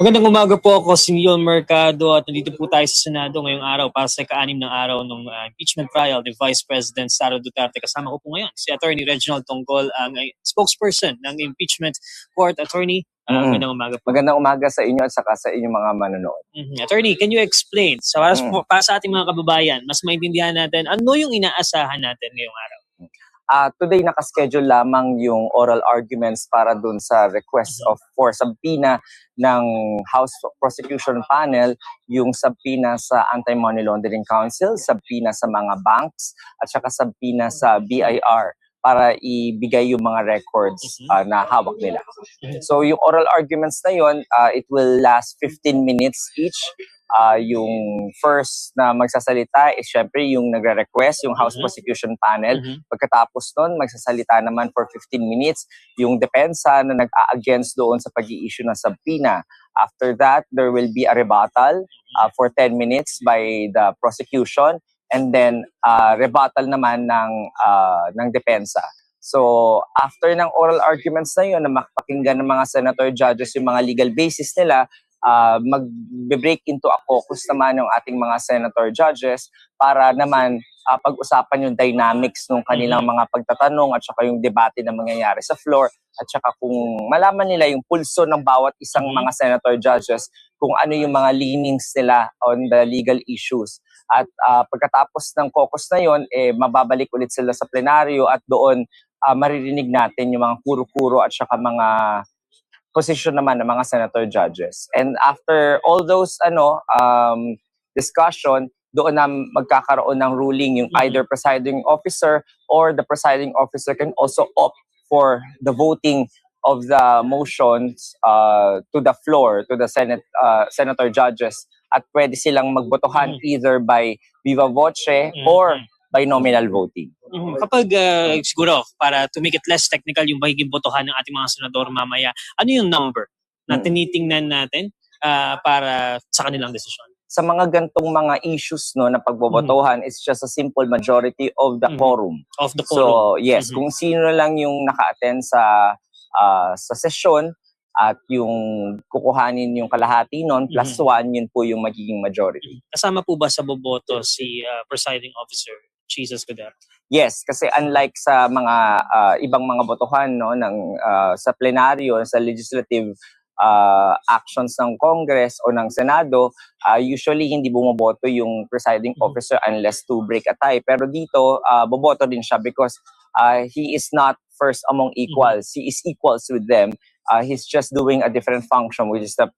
Magandang umaga po, ako si Neil Mercado at nandito po tayo sa Senado ngayong araw para sa ika-6 ng araw ng impeachment trial ni Vice President Sara Duterte. Kasama ko po ngayon si Attorney Reginald Tonggol, ang spokesperson ng impeachment court. Attorney, magandang umaga po. Magandang umaga sa inyo at saka sa inyong mga manonood. Attorney, can you explain para sa ating mga kababayan, mas maintindihan natin ano yung inaasahan natin ngayong araw? Today nakaschedule lamang yung oral arguments para dun sa request for subpoena ng House Prosecution Panel, yung subpoena sa Anti-Money Laundering Council, subpoena sa mga banks, at saka subpoena sa BIR para ibigay yung mga records na hawak nila. So yung oral arguments na yun, it will last 15 minutes each. Yung first na magsasalita is syempre yung nagre-request, yung House Prosecution Panel. Pagkatapos nun, magsasalita naman for 15 minutes yung depensa na nag-a-against doon sa pag-i-issue ng subpoena. After that, there will be a rebuttal for 10 minutes by the prosecution, and then rebuttal naman ng depensa. So, after ng oral arguments na yun, na makapakinggan ng mga senator judges yung mga legal basis nila, mag-break into a caucus naman ng ating mga senator judges para naman pag-usapan yung dynamics ng kanilang mga pagtatanong at saka yung debate na mangyayari sa floor, at saka kung malaman nila yung pulso ng bawat isang mga senator judges, kung ano yung mga leanings nila on the legal issues. At pagkatapos ng caucus na yun, mababalik ulit sila sa plenaryo at doon maririnig natin yung mga kuro-kuro at saka mga position naman ng mga senator judges. And after all those discussion, doon na magkakaroon ng ruling yung either presiding officer, or the presiding officer can also opt for the voting of the motions to the floor, to the senator judges, at pwede silang magbotohan either by viva voce or by nominal voting. Kapag siguro, para to make it less technical yung magiging botohan ng ating mga senador mamaya, ano yung number na tinitingnan natin para sa kanilang desisyon? Sa mga gantong mga issues na pagbobotohan, it's just a simple majority of the quorum. Of the quorum. So yes, kung sino lang yung naka-attend sa session at yung kukuhanin yung kalahati nun, plus 1, yun po yung magiging majority. Kasama po ba sa boboto si presiding officer Jesus Codero? Yes, kasi unlike sa mga ibang mga botohan sa plenaryo, sa legislative actions ng Congress o ng Senado, usually hindi bumoboto yung presiding officer unless to break a tie. Pero dito, boboto din siya because he is not first among equals. He is equals with them. He's just doing a different function, which is the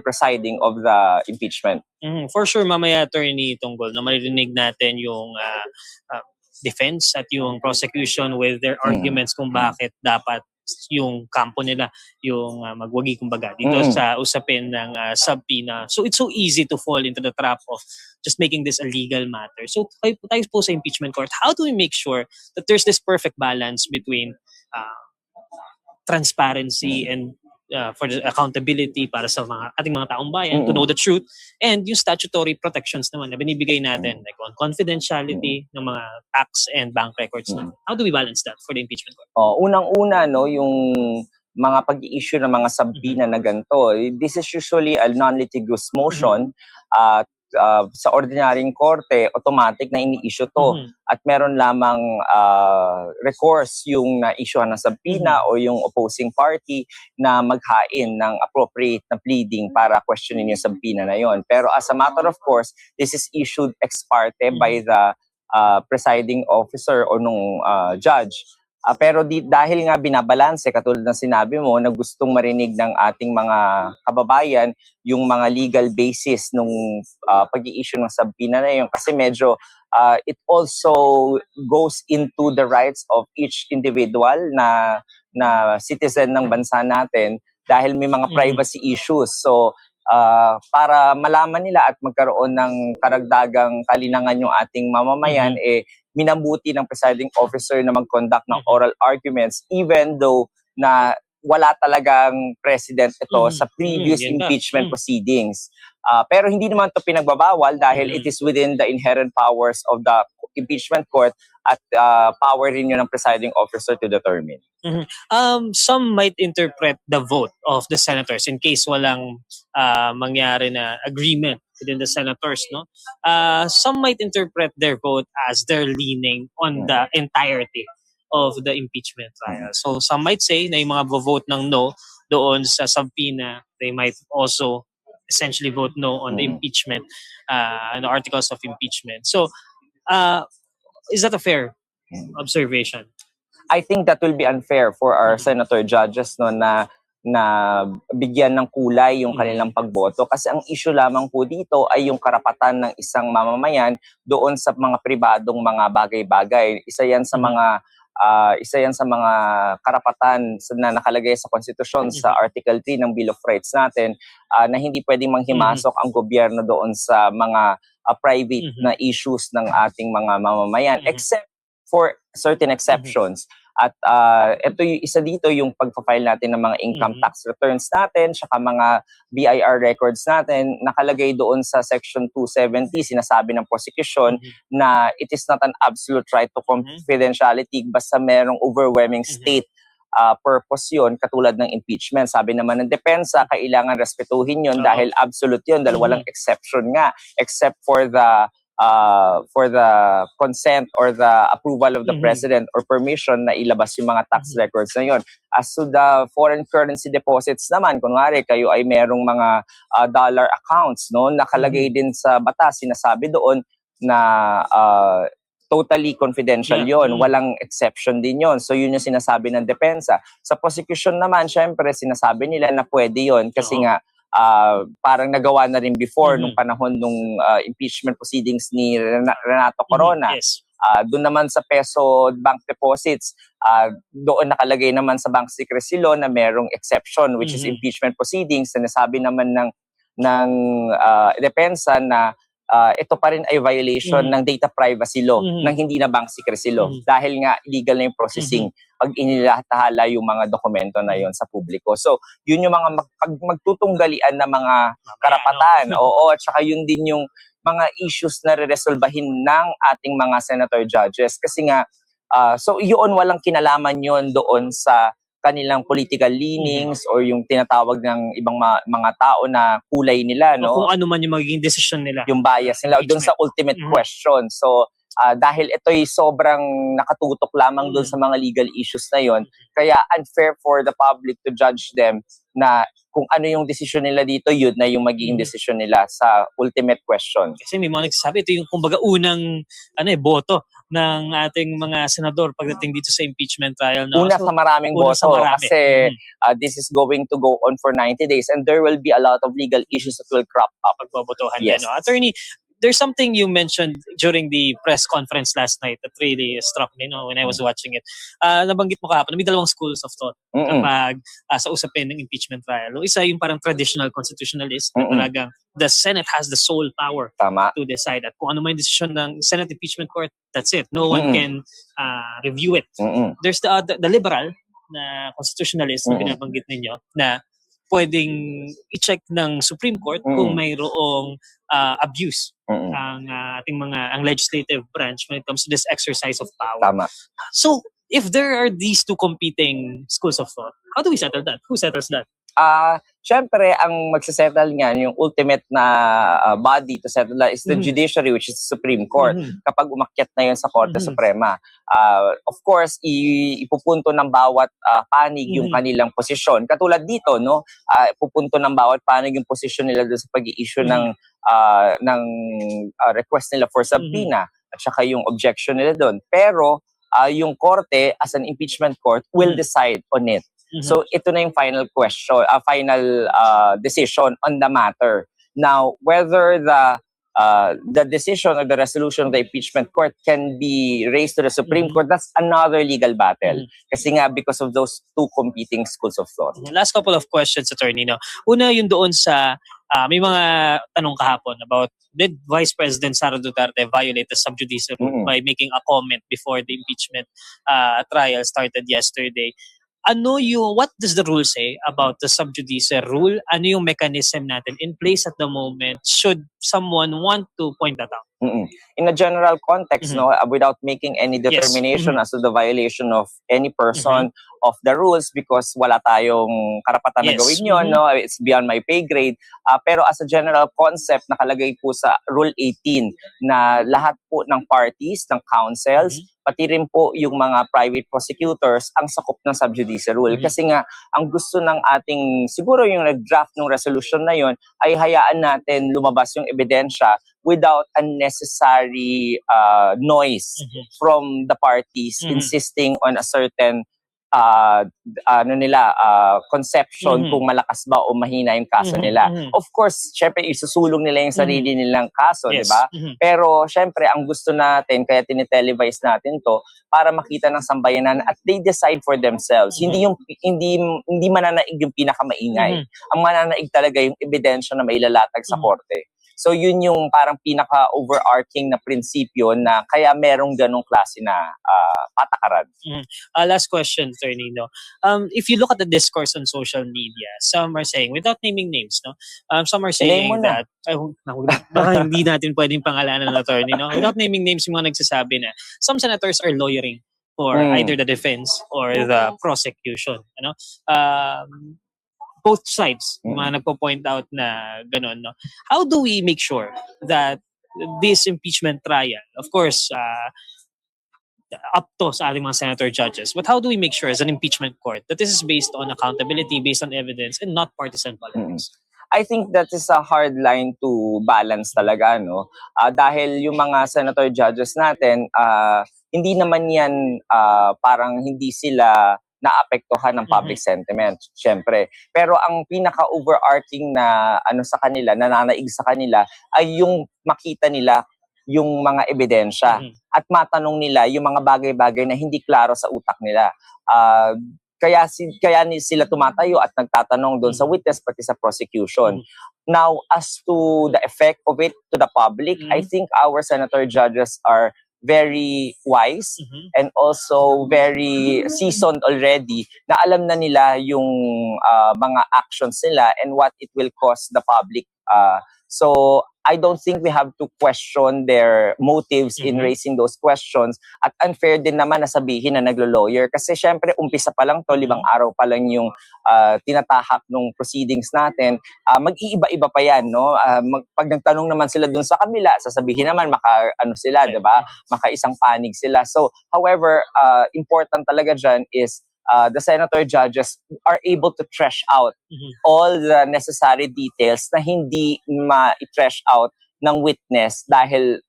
presiding of the impeachment. For sure, mamaya, Attorney Tonggol, na maririnig natin yung defense at yung prosecution with their arguments kung bakit dapat yung kampo nila yung magwagi kumbaga dito sa usapin ng subpoena. So it's so easy to fall into the trap of just making this a legal matter. So tayo po sa impeachment court, how do we make sure that there's this perfect balance between transparency and for the accountability para sa ating mga taong bayan to know the truth, and yung statutory protections naman na binibigay natin like on confidentiality ng mga tax and bank records natin. How do we balance that for the impeachment court? Unang-una, yung mga pag-i-issue ng mga subpoena na ganito, this is usually a non-litigious motion. Sa ordinaryong korte, automatic na ini-issue to. At meron lamang recourse yung na-issuehan ng subpoena o yung opposing party na maghain ng appropriate na pleading para questionin yung subpoena na yon. Pero as a matter of course, this is issued ex parte by the presiding officer o nung judge. Pero dahil nga binabalanse, katulad ng sinabi mo, na gustong marinig ng ating mga kababayan yung mga legal basis nung pag-i-issue ng subpoena na yun. Kasi medyo it also goes into the rights of each individual na citizen ng bansa natin dahil may mga privacy issues. So, para malaman nila at magkaroon ng karagdagang kalinangan yung ating mamamayan, minabuti ng presiding officer na mag-conduct ng oral arguments even though na wala talagang president ito sa previous impeachment proceedings. Pero hindi naman ito pinagbabawal dahil it is within the inherent powers of the impeachment court at power rin yun ng presiding officer to determine. Some might interpret the vote of the senators in case walang mangyari na agreement within the senators, no? Some might interpret their vote as they're leaning on the entirety of the impeachment trial. So some might say na yung mga vote ng no doon sa subpoena, they might also essentially vote no on the impeachment, the articles of impeachment. So is that a fair observation? I think that will be unfair for our senator judges, no, na bigyan ng kulay yung kanilang pagboto, kasi ang issue lamang po dito ay yung karapatan ng isang mamamayan doon sa mga pribadong mga bagay-bagay. Isa yan sa mga karapatan na nakalagay sa konstitusyon sa Article 3 ng Bill of Rights natin, na hindi pwedeng manghimasok ang gobyerno doon sa mga private na issues ng ating mga mamamayan, except for certain exceptions. At ito yung isa dito, yung pagpa-file natin ng mga income tax returns natin, saka mga BIR records natin, nakalagay doon sa Section 270, sinasabi ng prosecution na it is not an absolute right to confidentiality basta merong overwhelming state purpose yun, katulad ng impeachment. Sabi naman ng depensa, kailangan respetuhin yun dahil absolute yun, dahil walang exception nga, except for the consent or the approval of the president or permission na ilabas yung mga tax records na yun. As to the foreign currency deposits naman, kunwari kayo ay merong mga dollar accounts, no, nakalagay din sa batas, sinasabi doon na totally confidential yon, walang exception din yon. So yun yung sinasabi ng depensa. Sa prosecution naman, syempre sinasabi nila na pwede yon kasi nga parang nagawa na rin before nung panahon nung impeachment proceedings ni Renato Corona. Doon naman sa peso bank deposits, doon nakalagay naman sa bank secrecy law na merong exception, which is impeachment proceedings. Sinasabi naman ng depensa na ito pa rin ay violation ng data privacy law, ng hindi na bank secrecy law, dahil nga illegal na yung processing pag inilahala yung mga dokumento na yon sa publiko. So, yun yung mga magtutunggalian na mga karapatan. Oo, at saka yun din yung mga issues na re-resolbahin ng ating mga senator judges. Kasi nga, so yun, walang kinalaman yun doon sa kanilang political leanings or yung tinatawag ng ibang mga tao na kulay nila, no? O kung ano man yung magiging decision nila. Yung bias nila doon sa ultimate question. So, dahil ito'y sobrang nakatutok lamang doon sa mga legal issues na yon, kaya unfair for the public to judge them na kung ano yung decision nila dito, yun na yung magiging decision nila sa ultimate question. Kasi may mga nagsasabi, ito yung kumbaga unang boto ng ating mga senador pagdating dito sa impeachment trial. No? Una sa maraming boto kasi this is going to go on for 90 days and there will be a lot of legal issues that will crop up. Pagbobotohan din. No? Attorney, there's something you mentioned during the press conference last night that really struck me, no, when I was watching it. Nabanggit mo kahapon, may dalawang schools of thought kapag sa usapin ng impeachment trial. Isa yung parang traditional constitutionalist na talagang the Senate has the sole power to decide at kung ano man yung decision ng Senate Impeachment Court, that's it. No one can review it. There's the liberal na constitutionalist na binabanggit ninyo na pwedeng i-check ng Supreme Court kung mayroong abuse ang ating ang legislative branch when it comes to this exercise of power. Tama. So, if there are these two competing schools of thought, how do we settle that? Who settles that? Syempre, ang magsasettle niyan, yung ultimate na body to settle that is the judiciary, which is the Supreme Court. Kapag umakyat na yun sa Korte Suprema. Of course, ipupunto ng bawat panig yung kanilang posisyon. Katulad dito, no, ipupunto ng bawat panig yung posisyon nila doon sa pag-i-issue ng request nila for subpoena at saka yung objection nila doon. Pero, yung Korte, as an impeachment court, will decide on it. So ito na yung final question, final decision on the matter. Now, whether the decision or the resolution of the impeachment court can be raised to the Supreme Court, that's another legal battle. Kasi nga because of those two competing schools of thought. Last couple of questions, Attorney. No? Una, yung doon sa may mga tanong kahapon about did Vice President Sara Duterte violate the sub judice rule by making a comment before the impeachment trial started yesterday? what does the rule say about the sub judice rule? Ano yung mechanism natin in place at the moment should someone want to point that out? In a general context, Mhm. no, without making any Yes. determination Mhm. as to the violation of any person of the rules, because wala tayong karapatan na Yes. gawin yun, no, it's beyond my pay grade. Pero as a general concept, nakalagay po sa Rule 18 na lahat po ng parties, ng councils, pati rin po yung mga private prosecutors ang sakop ng sub judice rule. Kasi nga, ang gusto ng ating, siguro yung nag-draft ng resolution na yun, ay hayaan natin lumabas yung ebidensya without unnecessary noise from the parties insisting on a certain conception kung malakas ba o mahina yung kaso nila. Of course, syempre isusulong nila yung sarili nilang kaso, Yes. di ba? Pero syempre ang gusto natin, kaya tinitelevise natin to, para makita ng sambayanan at they decide for themselves. Hindi mananaig yung pinakamaingay. Ang mananaig talaga yung ebidensya na mailalatag sa korte. So yun yung parang pinaka-overarching na prinsipyo na kaya merong ganong klase na patakaran. Last question, Attorney. No? If you look at the discourse on social media, some are saying, without naming names, no, some are saying Name mo na. that, baka hindi natin pwedeng pangalanan ng attorney, no? Without naming names, yung mga nagsasabi na some senators are lawyering for either the defense or the prosecution. Ano? Both sides, mga nagpo-point out na gano'n, no? How do we make sure that this impeachment trial, of course, up to sa ating mga senator judges, but how do we make sure as an impeachment court that this is based on accountability, based on evidence, and not partisan politics? I think that is a hard line to balance talaga, no? Dahil yung mga senator judges natin, hindi naman yan parang hindi sila naapektuhan ng public sentiment, syempre. Pero ang pinaka-overarching na sa kanila, nananaig sa kanila, ay yung makita nila yung mga ebidensya at matanong nila yung mga bagay-bagay na hindi klaro sa utak nila. Kaya sila tumatayo at nagtatanong doon sa witness pati sa prosecution. Now, as to the effect of it to the public, I think our senator judges are very wise and also very seasoned already na alam na nila yung mga actions nila and what it will cost the public. So I don't think we have to question their motives in raising those questions. At unfair din naman na sabihin na naglo-lawyer. Kasi syempre, umpisa pa lang to, 5 araw pa lang yung tinatahak ng proceedings natin. Mag-iiba-iba pa yan, no? Pag nagtanong naman sila dun sa kabila, sasabihin naman sila, diba? Maka-isang panig sila. So, however, important talaga dyan is the senator judges are able to thresh out all the necessary details na hindi ma-thresh out ng witness dahil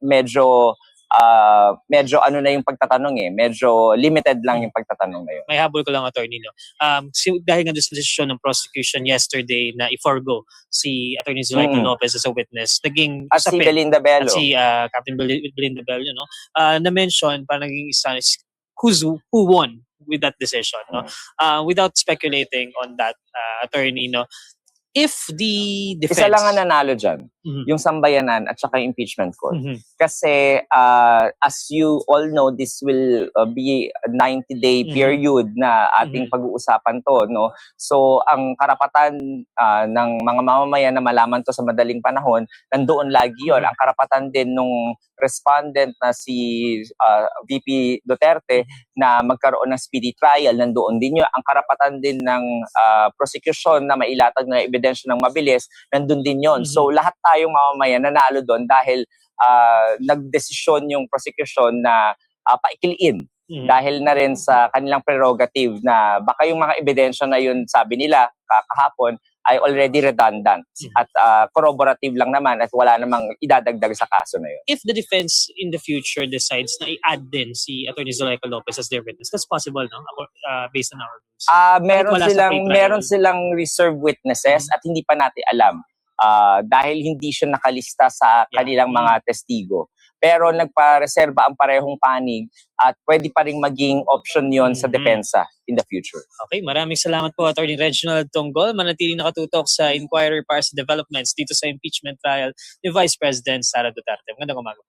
medyo na yung pagtatanong medyo limited lang yung pagtatanong na yun. May habol ko lang, attorney, no? Dahil nga doon sa decision ng prosecution yesterday na i-forgo si Attorney Zuleika Lopez as a witness, naging at si Belinda Bello. At si Captain Belinda Bello, no? Na-mention, parang naging isa, who won with that decision, no? Without speculating on that, attorney, no? If the defense... Isa lang ang nanalo dyan, yung sambayanan at saka impeachment court. Kasi as you all know, this will be a 90-day period na ating pag-uusapan to, no? So ang karapatan ng mga mamamayan na malaman to sa madaling panahon, nandoon lagi yon. Ang karapatan din nung respondent na si VP Duterte na magkaroon ng speedy trial, nandoon din yun. Ang karapatan din ng prosecution na mailatag na ebidensya ng mabilis, nandun din yon. So lahat tayong mamamayan nanalo doon dahil nagdesisyon yung prosecution na paikiliin dahil na rin sa kanilang prerogative na baka yung mga ebidensya na yun, sabi nila kahapon, ay already redundant at corroborative lang naman at wala namang idadagdag sa kaso na yun. If the defense in the future decides na i-add din si Attorney Zuleika Lopez as their witness, that's possible, no? Based on our rules. Meron silang reserve witnesses at hindi pa natin alam dahil hindi siya nakalista sa kanilang mga testigo. Pero nagpa-reserba ang parehong panig at pwede pa rin maging option yon sa depensa in the future. Okay, maraming salamat po, Attorney Reginald Tonggol. Manatiling nakatutok sa inquiry para sa developments dito sa impeachment trial ni Vice President Sara Duterte. Magandang umaga.